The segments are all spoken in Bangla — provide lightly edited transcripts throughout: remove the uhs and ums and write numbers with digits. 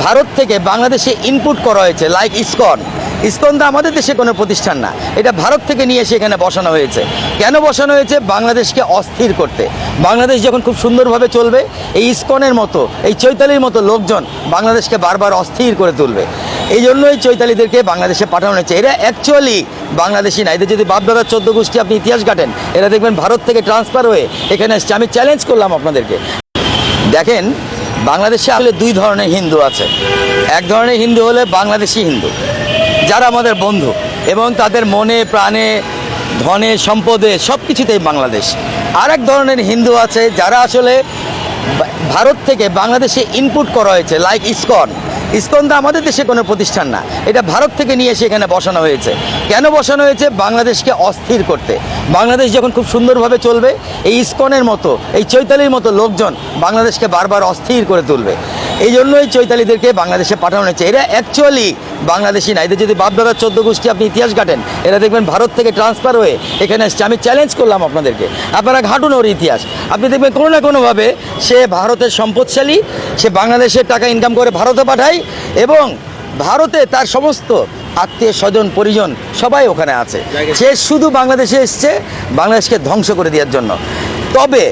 ভারত থেকে বাংলাদেশে ইনপুট করা হয়েছে, লাইক ইসকন। ইসকন তো আমাদের দেশে কোনো প্রতিষ্ঠান না, এটা ভারত থেকে নিয়ে এসে এখানে বসানো হয়েছে। কেন বসানো হয়েছে? বাংলাদেশকে অস্থির করতে। বাংলাদেশ যখন খুব সুন্দরভাবে চলবে, এই ইসকনের মতো, এই চৈতালির মতো লোকজন বাংলাদেশকে বারবার অস্থির করে তুলবে। এই জন্যই চৈতালিদেরকে বাংলাদেশে পাঠানো হয়েছে। এরা অ্যাকচুয়ালি বাংলাদেশি না। এদের যদি বাপদাদার 14 গোষ্ঠী আপনি ইতিহাস ঘাটেন, এরা দেখবেন ভারত থেকে ট্রান্সফার হয়ে এখানে এসছে। আমি চ্যালেঞ্জ করলাম আপনাদেরকে, দেখেন বাংলাদেশে আসলে দুই ধরনের হিন্দু আছে। এক ধরনের হিন্দু হলে বাংলাদেশি হিন্দু, যারা আমাদের বন্ধু এবং তাদের মনে প্রাণে ধনে সম্পদে সব কিছুতেই বাংলাদেশ। আর এক ধরনের হিন্দু আছে যারা আসলে ভারত থেকে বাংলাদেশে ইনপুট করা হয়েছে, লাইক ইসকন। ইসকন তো আমাদের দেশে কোনো প্রতিষ্ঠান না, এটা ভারত থেকে নিয়ে এসে এখানে বসানো হয়েছে। কেন বসানো হয়েছে? বাংলাদেশকে অস্থির করতে। বাংলাদেশ যখন খুব সুন্দরভাবে চলবে, এই ইসকনের মতো, এই চৈতালির মতো লোকজন বাংলাদেশকে বারবার অস্থির করে তুলবে। এই জন্যই চৈতালিদেরকে বাংলাদেশে পাঠানো হয়েছে। এরা অ্যাকচুয়ালি বাংলাদেশি না। এদের যদি বাপদাদার 14 গোষ্ঠী আপনি ইতিহাস ঘাটেন, এরা দেখবেন ভারত থেকে ট্রান্সফার হয়ে এখানে এসছে। আমি চ্যালেঞ্জ করলাম আপনাদেরকে, আপনারা ঘাটুন ওর ইতিহাস। আপনি দেখবেন কোনো না কোনোভাবে সে ভারতের সম্পদশালী, সে বাংলাদেশের টাকা ইনকাম করে ভারতে পাঠায় এবং ভারতে তার সমস্ত আত্মীয় স্বজন পরিজন সবাই ওখানে আছে। সে শুধু বাংলাদেশে এসছে বাংলাদেশকে ধ্বংস করে দেওয়ার জন্য। তবে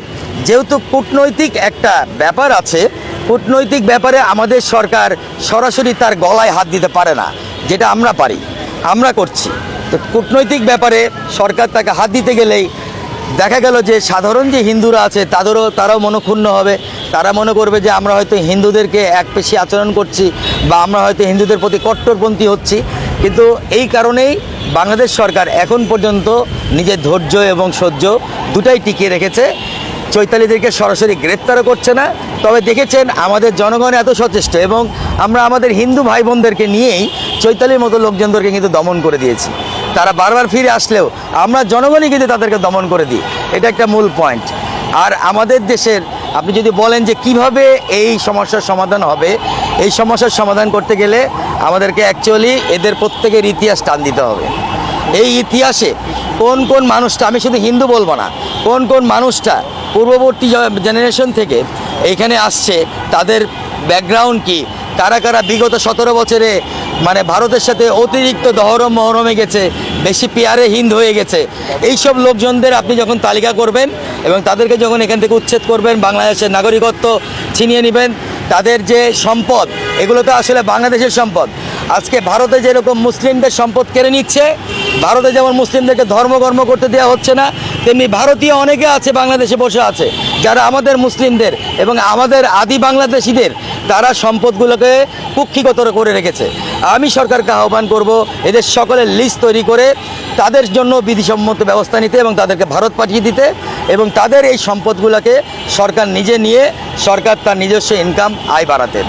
যেহেতু কূটনৈতিক একটা ব্যাপার আছে, কূটনৈতিক ব্যাপারে আমাদের সরকার সরাসরি তার গলায় হাত দিতে পারে না, যেটা আমরা পারি, আমরা করছি। তো কূটনৈতিক ব্যাপারে সরকার তাকে হাত দিতে গেলেই দেখা গেল যে সাধারণ যে হিন্দুরা আছে তারাও মনক্ষুণ্ণ হবে। তারা মনে করবে যে আমরা হয়তো হিন্দুদেরকে একপেশি আচরণ করছি বা আমরা হয়তো হিন্দুদের প্রতি কট্টরপন্থী হচ্ছি। কিন্তু এই কারণেই বাংলাদেশ সরকার এখন পর্যন্ত নিজের ধৈর্য এবং সহ্য দুটাই টিকিয়ে রেখেছে। চৈতালিদেরকে সরাসরি গ্রেপ্তারও করছে না। তবে দেখেছেন আমাদের জনগণ এত সচেষ্ট এবং আমরা আমাদের হিন্দু ভাই বোনদেরকে নিয়েই চৈতালির মতো লোকজনদেরকে কিন্তু দমন করে দিয়েছি। তারা বারবার ফিরে আসলেও আমরা জনগণই কিন্তু তাদেরকে দমন করে দিই। এটা একটা মূল পয়েন্ট। আর আমাদের দেশের আপনি যদি বলেন যে কিভাবে এই সমস্যার সমাধান হবে, এই সমস্যার সমাধান করতে গেলে আমাদেরকে অ্যাকচুয়ালি এদের প্রত্যেকের ইতিহাস টান দিতে হবে। এই ইতিহাসে কোন কোন মানুষটা, আমি শুধু হিন্দু বলবো না, কোন কোন মানুষটা পূর্ববর্তী জেনারেশন থেকে এইখানে আসছে, তাদের ব্যাকগ্রাউন্ড কি, কারা কারা বিগত 17 বছরে মানে ভারতের সাথে অতিরিক্ত দহরম মহরমে গেছে, বেশি পেয়ারে হিন্দ হয়ে গেছে। এইসব লোকজনদের আপনি যখন তালিকা করবেন এবং তাদেরকে যখন এখান থেকে উচ্ছেদ করবেন, বাংলাদেশের নাগরিকত্ব ছিনিয়ে নেবেন, তাদের যে সম্পদ, এগুলো তো আসলে বাংলাদেশের সম্পদ। আজকে ভারতে যেরকম মুসলিমদের সম্পদ কেড়ে নিচ্ছে, ভারতে যেমন মুসলিমদেরকে ধর্মকর্ম করতে দেওয়া হচ্ছে না, তেমনি ভারতীয় অনেকে আছে বাংলাদেশে বসে আছে যারা আমাদের মুসলিমদের এবং আমাদের আদি বাংলাদেশিদের তারা সম্পদগুলোকে কুক্ষিগত করে রেখেছে। আমি সরকারকে আহ্বান করব এদের সকলের লিস্ট তৈরি করে তাদের জন্য বিধিসম্মত ব্যবস্থা নিতে এবং তাদেরকে ভারত পাঠিয়ে দিতে এবং তাদের এই সম্পদগুলোকে সরকার নিজে নিয়ে সরকার তার নিজস্ব ইনকাম আয় বাড়াতে।